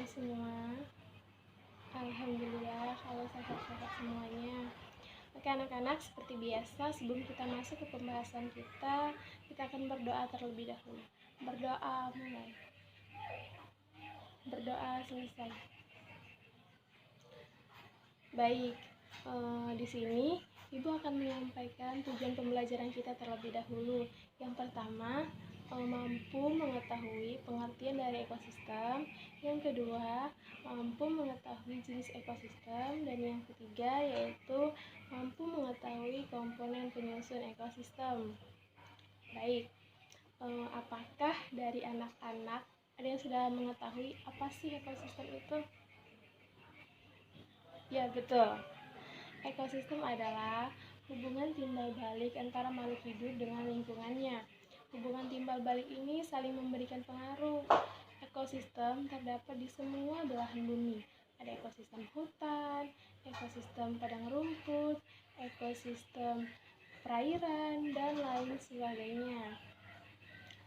semua. Alhamdulillah kalau sehat-sehat semuanya. Oke anak-anak, seperti biasa sebelum kita masuk ke pembahasan kita akan berdoa terlebih dahulu. Berdoa mulai. Berdoa selesai. Baik, di sini Ibu akan menyampaikan tujuan pembelajaran kita terlebih dahulu. Yang pertama, mampu mengetahui pengertian dari ekosistem. Yang kedua, mampu mengetahui jenis ekosistem. Dan yang ketiga yaitu mampu mengetahui komponen penyusun ekosistem. Baik, apakah dari anak-anak ada yang sudah mengetahui apa sih ekosistem itu? Ya, betul. Ekosistem adalah hubungan timbal balik antara makhluk hidup dengan lingkungannya. Hubungan timbal balik ini saling memberikan pengaruh. Ekosistem terdapat di semua belahan bumi. Ada ekosistem hutan, ekosistem padang rumput, ekosistem perairan, dan lain sebagainya.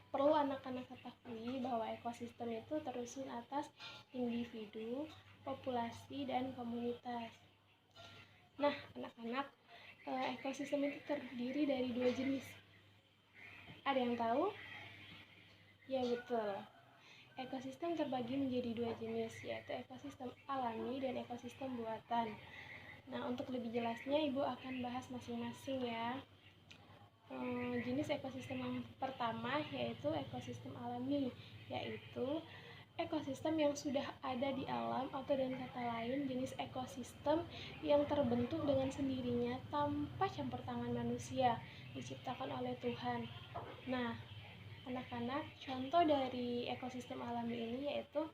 Perlu anak-anak ketahui bahwa ekosistem itu tersusun atas individu, populasi, dan komunitas. Nah, anak-anak, ekosistem itu terdiri dari 2 jenis. Ada yang tahu? Ya, betul. Ekosistem terbagi menjadi 2 jenis, yaitu ekosistem alami dan ekosistem buatan. Nah, untuk lebih jelasnya, Ibu akan bahas masing-masing ya. Jenis ekosistem yang pertama yaitu ekosistem alami, yaitu ekosistem yang sudah ada di alam, atau dengan kata lain jenis ekosistem yang terbentuk dengan sendirinya tanpa campur tangan manusia, diciptakan oleh Tuhan. Nah, anak-anak, contoh dari ekosistem alami ini yaitu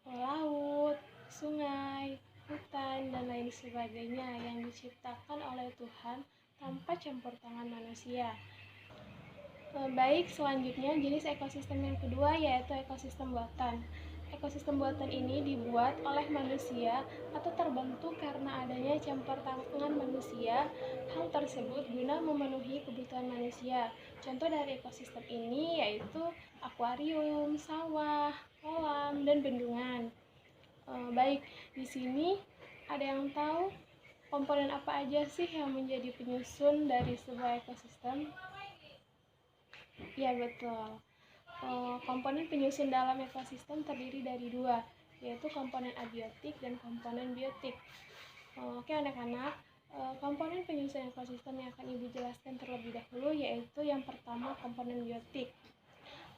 laut, sungai, hutan, dan lain sebagainya yang diciptakan oleh Tuhan tanpa campur tangan manusia. Baik, selanjutnya jenis ekosistem yang kedua yaitu ekosistem buatan. Ekosistem buatan ini dibuat oleh manusia atau terbentuk karena adanya campur tangan manusia. Hal tersebut guna memenuhi kebutuhan manusia. Contoh dari ekosistem ini yaitu akuarium, sawah, kolam, dan bendungan. Baik, di sini ada yang tahu komponen apa aja sih yang menjadi penyusun dari sebuah ekosistem? Ya, betul. Komponen penyusun dalam ekosistem terdiri dari 2, yaitu komponen abiotik dan komponen biotik. Oke anak-anak, komponen penyusun ekosistem yang akan Ibu jelaskan terlebih dahulu yaitu yang pertama komponen biotik.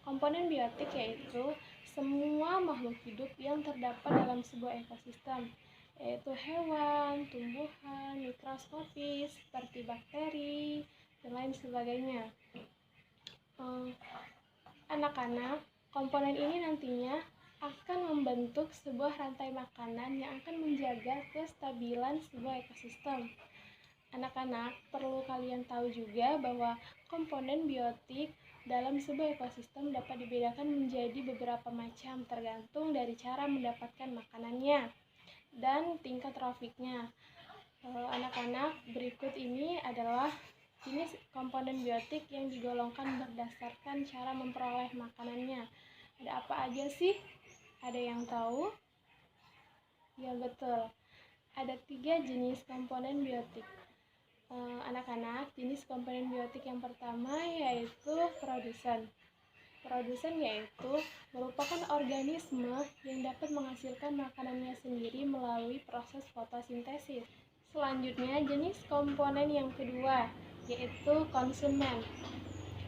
Komponen biotik yaitu semua makhluk hidup yang terdapat dalam sebuah ekosistem, yaitu hewan, tumbuhan, mikroskopis, seperti bakteri, dan lain sebagainya. Anak-anak, komponen ini nantinya akan membentuk sebuah rantai makanan yang akan menjaga kestabilan sebuah ekosistem. Anak-anak, perlu kalian tahu juga bahwa komponen biotik dalam sebuah ekosistem dapat dibedakan menjadi beberapa macam tergantung dari cara mendapatkan makanannya dan tingkat trofiknya. Anak-anak, berikut ini adalah jenis komponen biotik yang digolongkan berdasarkan cara memperoleh makanannya. Ada apa aja sih? Ada yang tahu? Ya, betul. Ada 3 jenis komponen biotik. Anak-anak, jenis komponen biotik yang pertama yaitu produsen. Produsen yaitu merupakan organisme yang dapat menghasilkan makanannya sendiri melalui proses fotosintesis. Selanjutnya, jenis komponen yang kedua yaitu konsumen.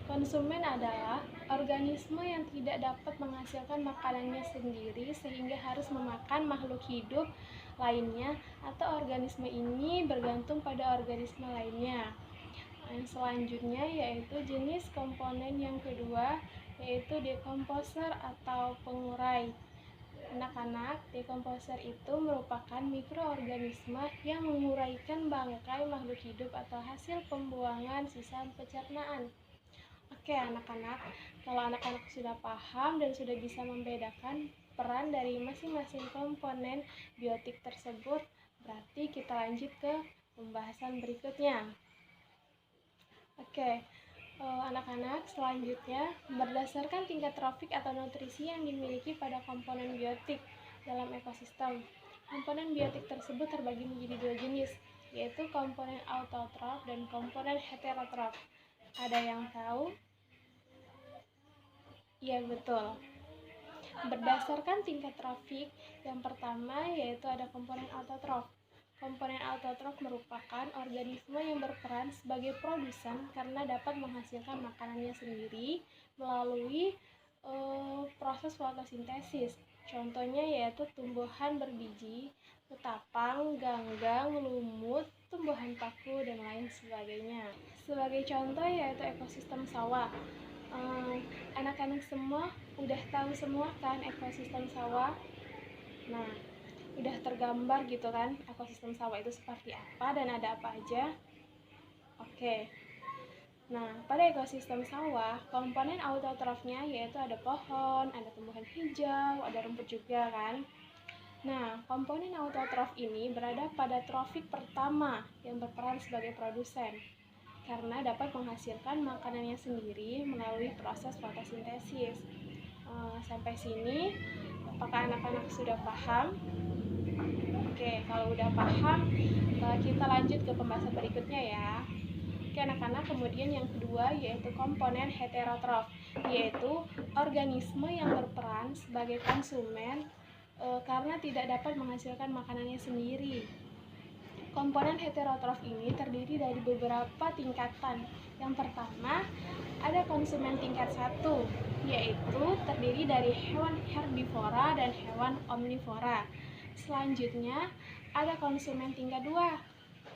Konsumen adalah organisme yang tidak dapat menghasilkan makanannya sendiri sehingga harus memakan makhluk hidup lainnya atau organisme ini bergantung pada organisme lainnya. Yang selanjutnya yaitu jenis komponen yang kedua yaitu dekomposer atau pengurai. Anak-anak, dekomposer itu merupakan mikroorganisme yang menguraikan bangkai makhluk hidup atau hasil pembuangan sisa pencernaan. Oke anak-anak, kalau anak-anak sudah paham dan sudah bisa membedakan peran dari masing-masing komponen biotik tersebut, berarti kita lanjut ke pembahasan berikutnya. Oke, anak-anak, selanjutnya berdasarkan tingkat trofik atau nutrisi yang dimiliki pada komponen biotik. dalam ekosistem. Komponen biotik tersebut terbagi menjadi dua jenis, yaitu komponen autotrof dan komponen heterotrof. Ada yang tahu? Ya, betul. Berdasarkan tingkat trofik, yang pertama yaitu ada komponen autotrof. Komponen autotrof merupakan organisme yang berperan sebagai produsen karena dapat menghasilkan makanannya sendiri melalui proses fotosintesis. Contohnya yaitu tumbuhan berbiji, ketapang, ganggang, lumut, tumbuhan paku, dan lain sebagainya. Sebagai contoh yaitu ekosistem sawah. Anak-anak semua udah tahu semua kan ekosistem sawah? Nah, udah tergambar gitu kan ekosistem sawah itu seperti apa dan ada apa aja? Oke. Nah, pada ekosistem sawah, komponen autotrofnya yaitu ada pohon, ada tumbuhan hijau, ada rumput juga kan. Nah, komponen autotrof ini berada pada trofik pertama yang berperan sebagai produsen karena dapat menghasilkan makanannya sendiri melalui proses fotosintesis. Sampai sini, apakah anak-anak sudah paham? Oke, kalau udah paham, kita lanjut ke pembahasan berikutnya ya. Oke anak-anak, kemudian yang kedua yaitu komponen heterotrof, yaitu organisme yang berperan sebagai konsumen karena tidak dapat menghasilkan makanannya sendiri. Komponen heterotrof ini terdiri dari beberapa tingkatan. Yang pertama, ada konsumen tingkat 1, yaitu terdiri dari hewan herbivora dan hewan omnivora. Selanjutnya, ada konsumen tingkat 2,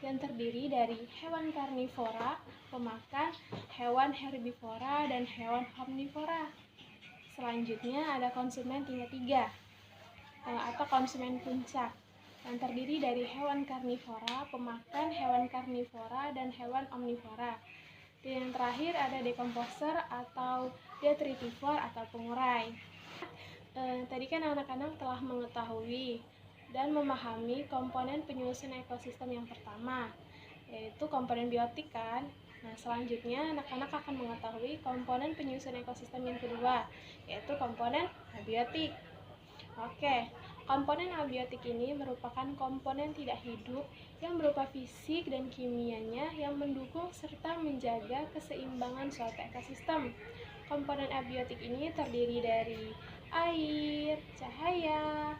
yang terdiri dari hewan karnivora, pemakan, hewan herbivora, dan hewan omnivora. Selanjutnya, ada konsumen tingkat 3, atau konsumen puncak, yang terdiri dari hewan karnivora, pemakan, hewan karnivora, dan hewan omnivora. Dan yang terakhir ada dekomposer atau detritivor atau pengurai. Tadi kan anak-anak telah mengetahui dan memahami komponen penyusun ekosistem yang pertama, yaitu komponen biotik kan. Nah, selanjutnya anak-anak akan mengetahui komponen penyusun ekosistem yang kedua, yaitu komponen abiotik. Oke, komponen abiotik ini merupakan komponen tidak hidup yang berupa fisik dan kimianya yang mendukung serta menjaga keseimbangan suatu ekosistem. Komponen abiotik ini terdiri dari air, cahaya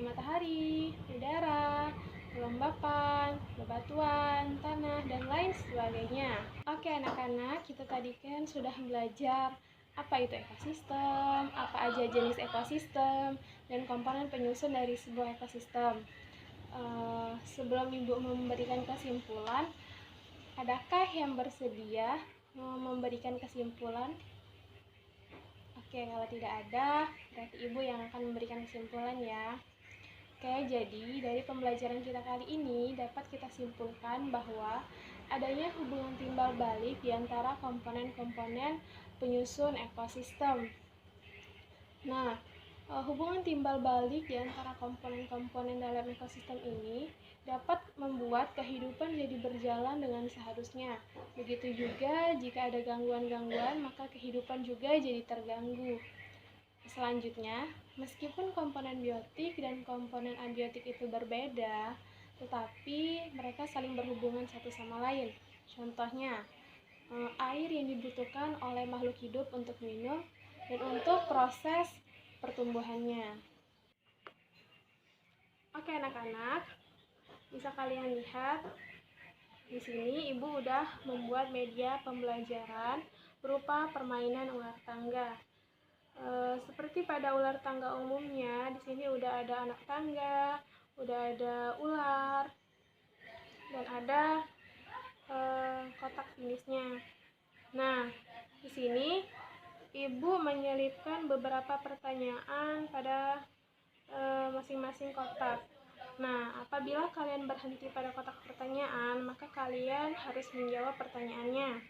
matahari, udara, kelembapan, bebatuan, tanah, dan lain sebagainya. Oke anak-anak, kita tadi kan sudah belajar apa itu ekosistem, apa aja jenis ekosistem, dan komponen penyusun dari sebuah ekosistem. Sebelum Ibu memberikan kesimpulan, adakah yang bersedia memberikan kesimpulan? Oke, kalau tidak ada, berarti Ibu yang akan memberikan kesimpulan ya. Oke, jadi dari pembelajaran kita kali ini dapat kita simpulkan bahwa adanya hubungan timbal balik di antara komponen-komponen penyusun ekosistem. Nah, hubungan timbal balik di antara komponen-komponen dalam ekosistem ini dapat membuat kehidupan jadi berjalan dengan seharusnya. Begitu juga jika ada gangguan-gangguan, maka kehidupan juga jadi terganggu. Selanjutnya, meskipun komponen biotik dan komponen abiotik itu berbeda, tetapi mereka saling berhubungan satu sama lain. Contohnya, air yang dibutuhkan oleh makhluk hidup untuk minum dan untuk proses pertumbuhannya. Oke anak-anak, bisa kalian lihat di sini Ibu udah membuat media pembelajaran berupa permainan ular tangga. Seperti pada ular tangga umumnya, di sini udah ada anak tangga, udah ada ular, dan ada kotak finisnya. Nah, di sini Ibu menyelipkan beberapa pertanyaan pada masing-masing kotak. Nah, apabila kalian berhenti pada kotak pertanyaan, maka kalian harus menjawab pertanyaannya.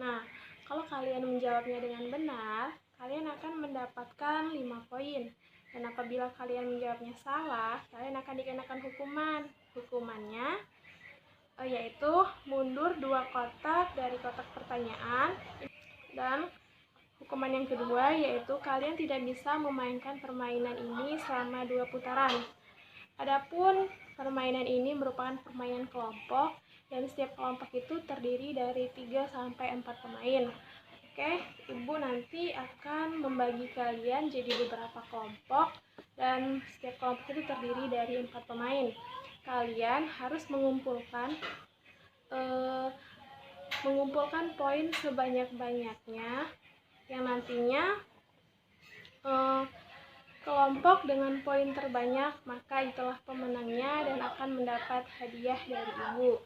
Nah, kalau kalian menjawabnya dengan benar, kalian akan mendapatkan 5 poin. Dan apabila kalian menjawabnya salah, kalian akan dikenakan hukuman. Hukumannya yaitu mundur 2 kotak dari kotak pertanyaan dan Hukuman yang kedua yaitu kalian tidak bisa memainkan permainan ini selama 2 putaran. Adapun permainan ini merupakan permainan kelompok dan setiap kelompok itu terdiri dari 3 sampai 4 pemain. Oke, Ibu nanti akan membagi kalian jadi beberapa kelompok dan setiap kelompok itu terdiri dari 4 pemain. Kalian harus mengumpulkan poin sebanyak-banyaknya yang nantinya kelompok dengan poin terbanyak maka itulah pemenangnya dan akan mendapat hadiah dari Ibu.